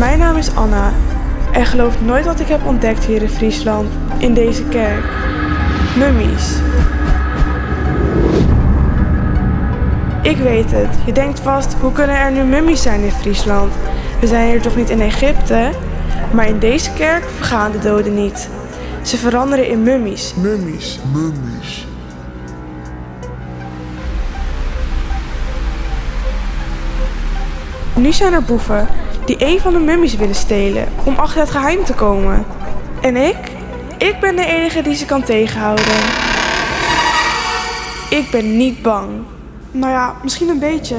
Mijn naam is Anna en geloof nooit wat ik heb ontdekt hier in Friesland, in deze kerk. Mummies. Ik weet het, je denkt vast, hoe kunnen er nu mummies zijn in Friesland? We zijn hier toch niet in Egypte? Maar in deze kerk vergaan de doden niet. Ze veranderen in mummies. Mummies. Nu zijn er boeven die een van de mummies willen stelen om achter het geheim te komen. En ik ben de enige die ze kan tegenhouden. Ik ben niet bang. Nou ja, misschien een beetje.